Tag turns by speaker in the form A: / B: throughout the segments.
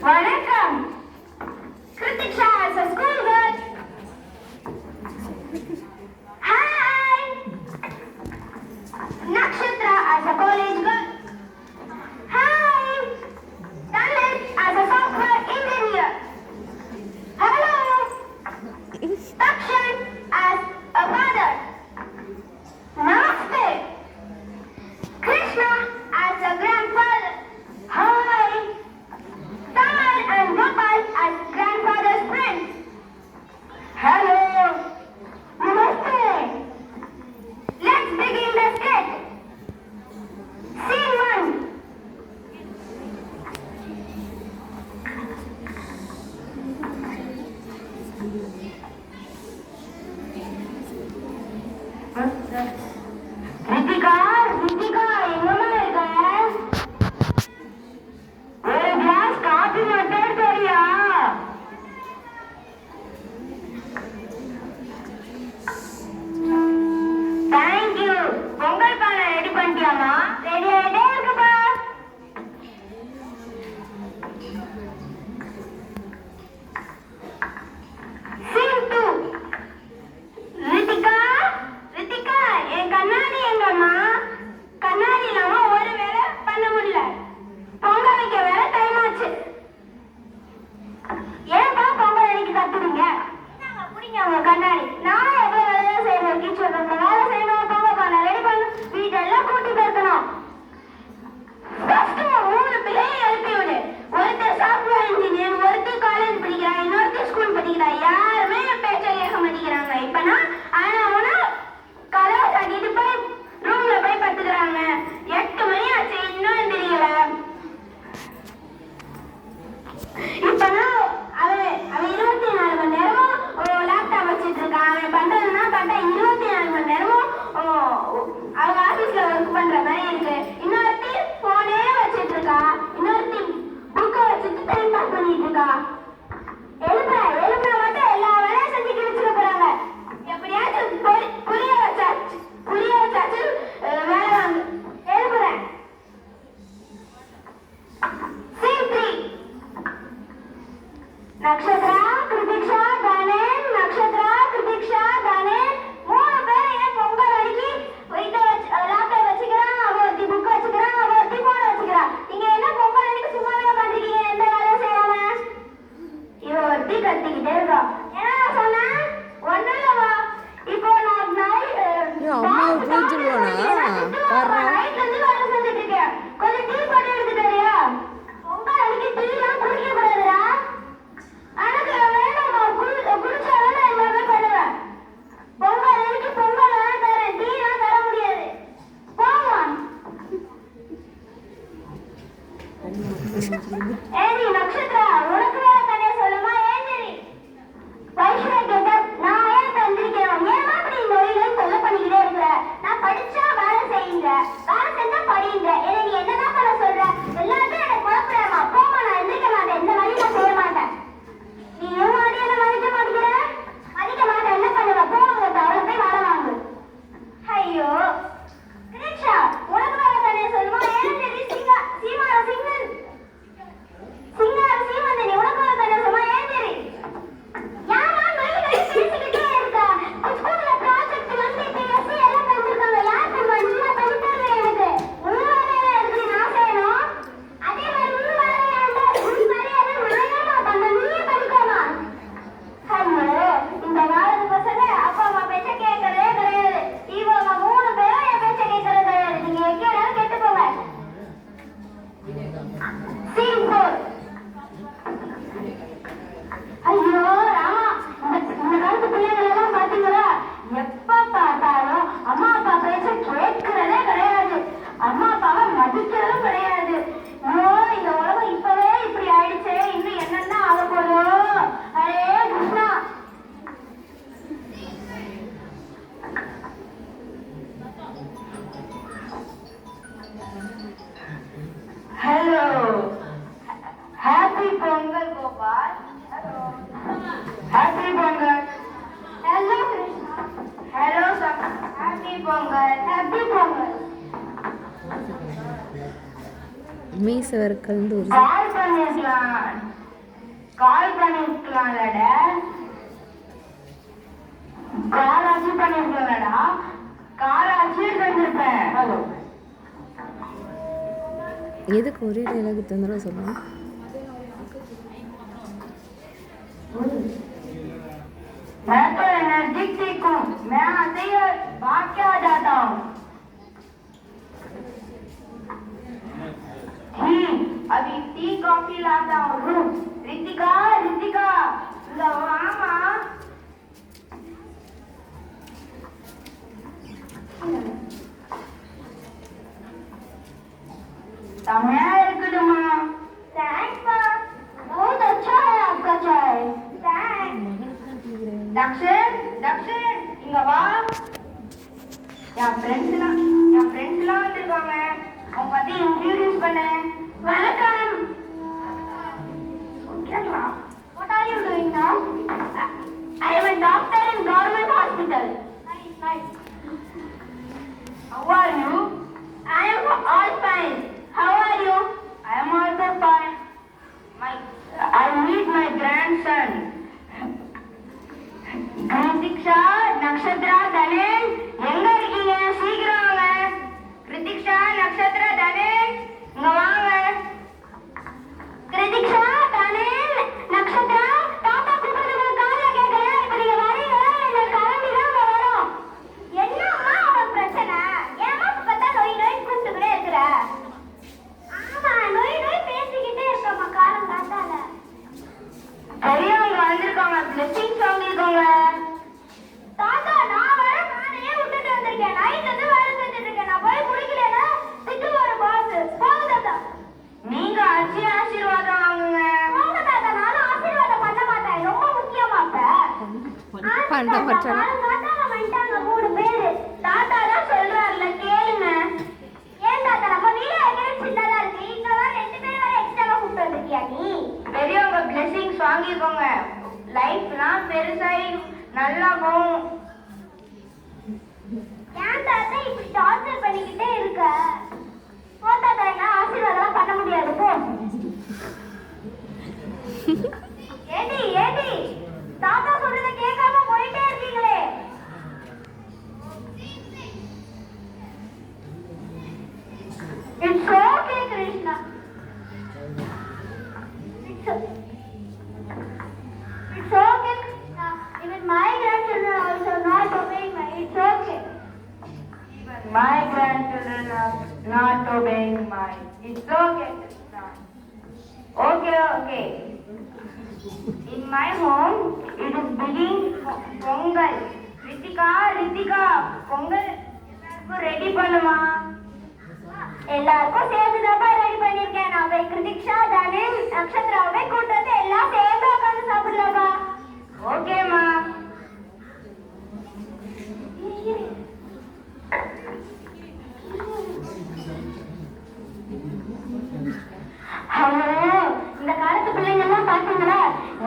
A: வணக்கம். Kritika as a school girl. Hi. Nakshatra as a college girl. Hi. Dalit as a software engineer. Hello. Takshan as a father. Namaste. Krishna as a grandfather. Hi. Tamal and Gopal as grandfather's friends. Hello. Namaste. Let's begin the sketch. Scene 1. Ritika, எங்கம்மா இருக்க? ஒரு class coffee மட்டும் எடுத்துறியா? Thank you. Pongal பானை ready பண்ணிட்டியாமா? Ready ஆயிட்டே இருக்குப்பா. Scene 2. Ritika, என் கண்ணாடி எங்கம்மா? கண்ணாடி இல்லாம ஒரு வேலை பண்ண முடியல. பொங்கல் வைக்க வேற டைம் ஆச்சு. ஏன்பா பொங்கல் அன்னைக்கு கத்துறீங்க? நாங்க புடிங்க உங்க கண்ணாடி. நான் எவ்வளவு வேலை செய்யணும்? கிச்சன்ல வேலை செய்யணும், பொங்கல் பானை ரெடி பண்ணணும், வீட்டெல்லாம் கூட்டி பெருக்கணும். ஃபர்ஸ்ட் 3 பிள்ளையை எழுப்பி விடு. ஒருத்தர் சாஃப்ட்வேர் இன்ஜினியர், ஒருத்தர் காலேஜ் படிக்கிறா, இன்னொருத்தர் ஸ்கூல் படிக்கிறா. யாருமே என் பேச்சை கேட்க மாட்டேங்கிறாங்க. இப்ப நான் கதவை சாட்டிட்டு போய் ரூம்ல போய் படுத்துக்கிறாங்க. 8 மணி ஆச்சு, இன்னும் தெரியல. இப்பதான் அவன் 24 மணி நேரமும் லேப்டாப் வச்சுட்டு இருக்கான். அவன் பண்றதுன்னா பார்த்தா 24 மணி நேரமும் அவங்க ஆபீஸ்ல ஒர்க் பண்ற மாதிரி இருக்கு. இன்னொருத்தி போனே வச்சுட்டு இருக்கா. இன்னொருத்தி புக்கை வச்சுட்டு டைம் பாஸ் பண்ணிட்டு இருக்கா. எழுப்புற மட்டும் எல்லா வேலையும் செஞ்சு கிழிச்சுக்க போறாங்க. எப்படியாச்சும் புரிய வச்சாச்சு வேலை வாங்க. எழுப்புறேன். Scene 3. நக்ஷத்ரா, கிருத்திக்ஷா, தனேன். நக்ஷத்ரா, கிருத்திக்ஷா, தனேன் 3 பேரும் ஏன் பொங்கல் அடிக்கி லேப்டாப் வச்சுக்கிறான், அவ ஒருத்தி புக் வச்சுக்கிறான், அவ ஒருத்தி போன் வச்சுக்கிறான். நீங்க என்ன பொங்கல் அடிக்கி சும்மாவே உட்காந்துருக்கீங்க, எந்த வேலையும் செய்யாம? இவ ஒருத்தி கத்திக்கிட்டே இருக்கா. என்ன சொன்னேன்? ஒன்னும் இல்லவா. இப்போ நான் நைட்ல இருந்து வேலை செஞ்சுட்டு இருக்கேன். கொஞ்சம் டீ போட்டு எடுத்து தரியா? பொங்கல் அடிக்கி டீ எல்லாம் குடிக்க கூடாதுடா. எனக்கு வேணுமா? குடிச்சாலும் நான் எல்லாமே பண்ணுவேன். பொங்கல் அடிக்கி பொங்கல் வேணா தரேன், டீ எல்லாம் தர முடியாது. போமா. ஏடி நக்ஷத்ரா, உனக்கு வேற கதையை சொல்லுமா? ஏஞ்சரி வைஷ்ணவ கேட்ட நான் ஏன் தந்திருக்கேன்? ஏமா அப்படி இந்த வழியில சொல்ல பண்ணிக்கிட்டே இருக்கிற? நான் படிச்சா வேலை செய்யுங்க, வேலை செஞ்சா படியுங்க. என்ன நீ என்னதான் பண்ண சொல்ற? எல்லாத்தையும் எனக்கு குழப்பமா. போமா, நான் எந்திரிக்க மாட்டேன். இந்த வழி நான் செய்ய மாட்டேன். நீ ஏமாடி என்ன மதிக்க மாட்டேங்கிற? மதிக்க மாட்டேன். என்ன பண்ணுவ? போவாங்க, அவளை போய் வேலை வாங்கு. ஐயோ கிரீஷா, உனக்கு வேற கதையை சொல்லுமா? ஏஞ்சரி சீமந்தனி உனக்கு வேற கதையை சொல்லுமா? ஏஞ்சரி யாரா வெளியில பேசிக்கிட்டே இருக்கா? ஸ்கூல்ல ப்ராஜெக்ட் வந்து பேசி எல்லாம் பண்ணிருக்காங்க. யார் தெரியுமா? நீங்க பண்ணிட்டாங்க. எனக்கு உன் வேலையில இருக்கு, நான் செய்யணும். அதே மாதிரி உன் வேலையா நான் ஏமா பண்ண? நீயே பண்ணிக்கோமா. ஐயோ, இந்த காலத்து பசங்க அப்பா அம்மா பேச்ச கேட்கறதே கிடையாது. இவங்க 3 பேரும் என் பேச்ச கேட்கறது கிடையாது. நீங்க எங்கேயாலும் கேட்டு போங்க. Scene 4. ஐயோ ராமா, இந்த காலத்து பிள்ளைகள் எல்லாம் பாத்தீங்களா? எப்ப பார்த்தாலும் அம்மா அப்பா பேச்ச கேட்கிறதே கிடையாது. அம்மா அப்பாவை மதிக்கிறதும் கிடையாது. ஐயோ, இந்த உலகம் இப்பவே இப்படி ஆயிடுச்சே, இன்னும் என்னென்ன ஆக போதோ? Array Krishna. Hello, happy Pongal Gopal. Hello, happy Pongal. Hello Krishna. Hello sir, happy Pongal. Happy Pongal.
B: மீசை வர கலந்து ஒரு
A: பண்ணிருக்கலாம். கால் பண்ணிருக்கலாம்லடா. கால் ஆச்சு பண்ணிருக்கலாம்டா. கால் ஆச்சு வந்திருப்பேன். ஹலோ,
B: எதுக்கு ஒரே டைலாக் தந்துடும் சொல்லலாம்.
A: मैं तो एनर्जेटिक हूँ, मैं आते ही भाग के आ जाता हूँ. अभी टी कॉफी लाता हूँ. रितिका, रितिका, मामा तमिया இருக்குதுமா. थैंक्स मा, बहुत अच्छा है आपका चाय. थैंक्स. दक्षिण, दक्षिण இங்க வா. என் ஃப்ரெண்ட்ஸ்லாம் வந்திருக்காங்க. அவங்க பத்தி இன்ட்ரோடியூஸ் பண்ண. வணக்கம். What are you doing now? I am a doctor in government hospital. Nice, nice. How are you? I am all fine. How are you? I am also fine. I meet my grandson. Kritiksha, Nakshatra, தனேன் எங்க இருக்கீங்க? சீக்கிரம் வாங்க. கிருத்திக்ஷா, நக்ஷத்ரா, தனேன் இங்க வாங்க. கிருத்திக்ஷா, தனேன், நக்ஷத்ரா, தாத்தா கூப்பிடுறது காதுல கேட்கல. இப்ப நீங்க வரீங்களா? இல்ல கிளம்பி தான் வரோம். என்னம்மா உனக்கு பிரச்சனை? ஏமா பார்த்தா நோய் நோய் கூப்பிட்டுக்கிட்டே இருக்கிற? ஆமா, நோய் நோய் பேசிக்கிட்டே இருக்கோம்மா காலம் காத்தால. பெரியவங்க வந்திருக்காங்க, பிளெஸிங்ஸ் வாங்கிருக்காங்க. தாத்தா, நான் வர நானே விட்டுட்டு வந்திருக்கேன். நைட் வந்து வேலை செஞ்சுட்டு இருக்கேன். நான் போய் குடிக்கலன்னா திட்டு வர பாஸ். போங்க தாத்தா. நீங்க அச்சி ஆசீர்வாதம் வாங்குங்க. போங்க தாத்தா, நானும் ஆசீர்வாதம் பண்ண மாட்டேன். ரொம்ப முக்கியமாப்ப.
B: பண்ண மாட்டேன்.
A: தாத்தா வந்துட்டாங்க 3 பேரு. தாத்தா தான் சொல்றாருல, கேளுங்க. ஏன் தாத்தா, நம்ம வீடு ஏற்கனவே சின்னதா இருக்கு. இங்க வர 2 பேர் வர எக்ஸ்ட்ராவா கூப்பிட்டு வந்திருக்கியா நீ? பெரியவங்க பிளெஸிங்ஸ் வாங்கிக்கோங்க. லைஃப்லாம் பெருசாகி நல்லா போகும். ஏன் தாத்தா இப்படி டார்ச்சர் பண்ணிக்கிட்டே இருக்க? போ தாத்தா, என்ன ஆசீர்வாதம் பண்ண முடியாது. போ. ஏடி ஏடி, தாத்தா சொல்றத கேட்காம போயிட்டே இருக்கீங்களே. It's okay Krishna. It's okay. Even my grandchildren are also not obeying my. It's okay. Even my grandchildren are not obeying my. It's okay. Okay, okay. In my home, it is beginning Pongal. Ritika, Ritika, Pongal எல்லாருக்கும் ready பண்ணுமா? எல்லாருக்கும் சேர்ந்து தான் ready பண்ணிருக்கேன். நான் போய் கிருத்திக்ஷா, தனேன், நக்ஷத்ராவை கூட்டத்தை எல்லாம் சேர்ந்து உட்காந்து சாப்பிடலாமா? ஓகேமா. இந்த காலத்து பிள்ளைங்க எல்லாம் பாத்தீங்களா,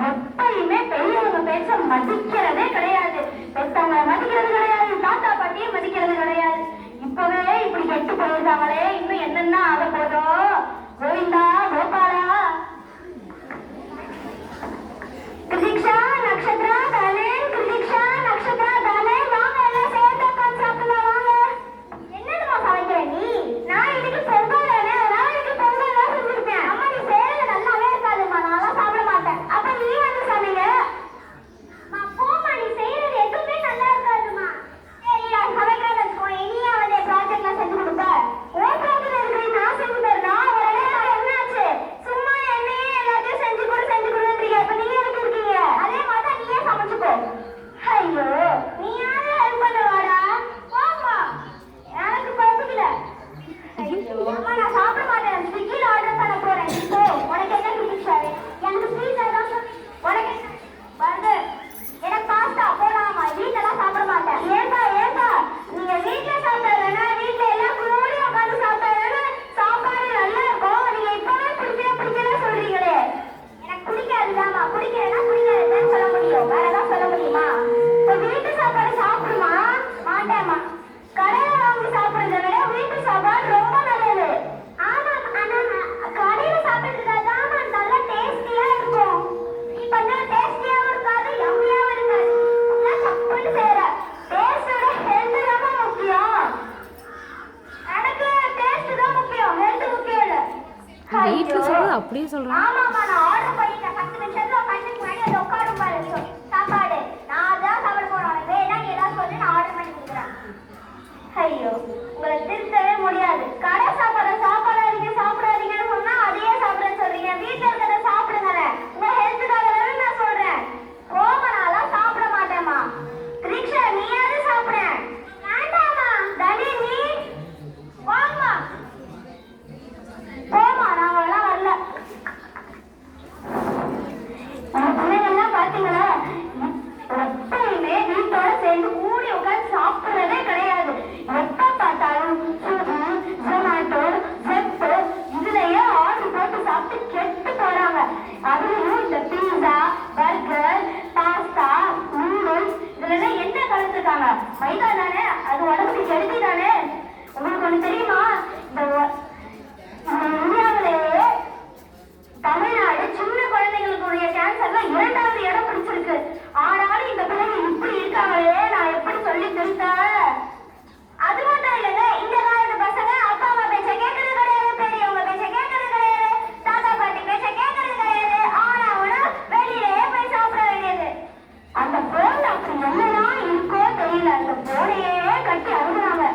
A: எப்பயுமே பெரியவங்க பேச்ச மதிக்கிறதே கிடையாது. பெத்தவங்களை மதிக்கிறது கிடையாது, தாத்தா பாட்டியை மதிக்கிறது கிடையாது. இப்பவே இப்படி கெட்டு போயிருக்காங்களே, இன்னும் என்னென்ன ஆக போதோ. கோவிந்தா, கோபாலா. கிருத்திக்ஷா, நக்ஷத்ரா, தனேன், கிருத்திக்ஷா, நக்ஷத்ரா, தனேன் வாங்க, எல்லாம் சேர்ந்து உட்காந்து சாப்பிடலாம் வாங்க. என்னதுமா சமைக்கிற நீ? நான் இன்னைக்கு பொங்கல் தானே, அதனால இன்னைக்கு பொங்கல் தான் செஞ்சிருக்கேன். அம்மா, நீ செய்யறது நல்லாவே இருக்காதுமா, நான்லாம் சாப்பிட மாட்டேன். அப்ப நீ வந்து சமைங்க. போமா, நீ செய்யறது எதுவுமே நல்லா இருக்காதுமா. சரி, நான் சமைக்கிறேன்னு வச்சுக்கோ. இனியா வந்து ப்ராஜெக்ட்லாம் செஞ்சு கொடுப்ப. ஓ ப்ராஜெக்ட் இருக்கு, நான் செஞ்சு தரேன். நான் வரவே என்னாச்சு? சும்மா
B: அப்படியே சொல்கிறான்.
A: ஆமாமா, நான் ஆர்டர் பண்ணிட்டேன். 10 நிமிஷத்துல கண்ணுக்கு முன்னாடி அது உட்காரும் பாரு சாப்பாடு. நான் அதான் சாப்பிட போறேன். உனக்கு வேணா நீ ஏதாவது சொல்லி நான் ஆர்டர் பண்ணி கொடுக்குறேன். ஐயோ, உங்களை திருத்தவே முடியாது. கடை சாப்பாடு சாப்பிடாதீங்கன்னு சொன்னா அதையே சாப்பிடுன்னு சொல்றீங்க. வீட்டுல இருக்கிறத சாப்பிடுங்களேன். உங்க ஹெல்த்துக்காக தானே நான் சொல்றேன். போமா, நான்லாம் சாப்பிட மாட்டேம்மா. திரிக்ஷா, நீயாவது சாப்பிட. வேண்டாமா தனி, நீ வாமா. போமா, நாங்களாம் வரல. பிள்ளைங்கள்லாம் பாத்தீங்களா, எப்பயுமே வீட்டோட சேர்ந்து கூடி உட்காந்து சாப்பிடுறதே கிடையாது. எப்ப பார்த்தாலும் ஸ்விக்கி, ஜொமேட்டோ, ஜெப்டோ இதுலயே ஆர்டர் போட்டு சாப்பிட்டு கெட்டு போறாங்க. அதுலயும் இந்த பீஸா, பர்கர், பாஸ்தா, நூடுல்ஸ் இதுல என்ன கலந்துருக்காங்க? மைதா தானே, அது உடம்புக்கு கெடுதி தானே. உங்களுக்கு ஒண்ணு தெரியுமா, இந்த இந்தியாவிலேயே தமிழ்நாடு சின்ன குழந்தைகளுக்குரிய கேன்சர்ல 2வது இடம் பிடிச்சிருக்கு. ஆனாலும் இந்த பிள்ளைங்க இப்படி இருக்காங்களே, நான் எப்படி சொல்லி திருத்த? அது மட்டும் இல்லைங்க, இந்த காலத்து பசங்க அப்பா அம்மா பேச்ச கேட்கறது கிடையாது, பெரியவங்க பேச்ச கேட்கறது கிடையாது, தாத்தா பாட்டி பேச்ச கேட்கறது கிடையாது. ஆனா அவனா வெளியிலேயே போய் சாப்பிட வேண்டியது. அந்த போன்ல அப்படி என்னதான் இருக்கோ தெரியல, அந்த போனையே கட்டி அழுகுறாங்க.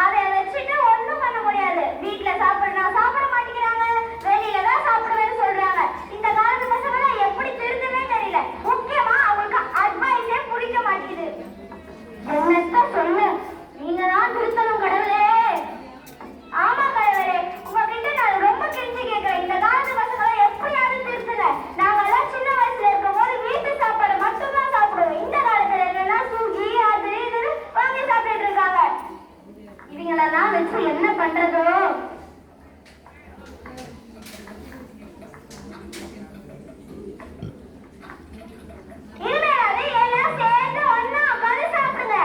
A: அதை வச்சுட்டு ஒண்ணும் பண்ண முடியாது. வீட்டுல சாப்பிட மாட்டேங்கிறாங்க, வெளியில தான் சாப்பிடுவேன்னு சொல்றாங்க. இந்த காலத்து பசங்க எப்படி திருந்தவே தெரியல. முக்கியமா அவங்களுக்கு அட்வைஸே பிடிக்க மாட்டேங்குது. என்னத்த சொல்லு, நீங்க தான் திருத்தணும் கடவுளே. ஆமா கடவுளே, உங்ககிட்ட நான் ரொம்ப கெஞ்சி கேட்கிறேன். இந்த காலத்து பசங்களை எப்படியாவது திருத்துங்க. நாங்கெல்லாம் சின்ன வயசுல இருக்கும் போது வீட்டு சாப்பாடு மட்டும்தான் சாப்பிடுவோம். இந்த காலத்துல என்னன்னா ஸ்விக்கி அது இதுன்னு வாங்கி சாப்பிட்டு இருக்காங்க. இவங்களெல்லாம் வச்சு என்ன பண்றதோ? இனிமேலாவது எல்லாம் சேர்ந்து ஒண்ணா உட்கார்ந்து சாப்பிடுங்க.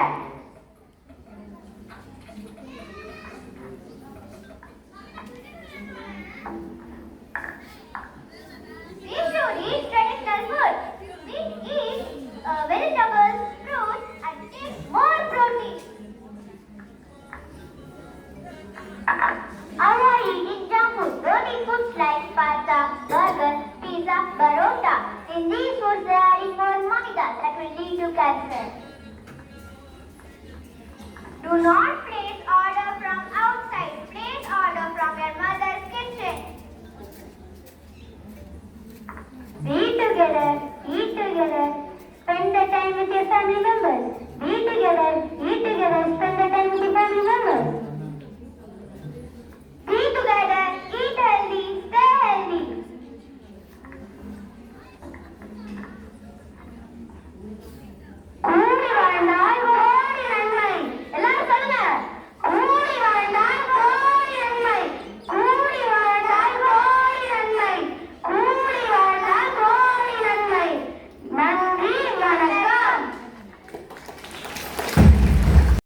A: We should eat traditional food. We eat vegetables, fruits, and take more protein. Avoid eating junk food. Don't eat foods like pasta, burger, pizza, parota. In these foods, they are adding more maida that will lead to cancer. Do not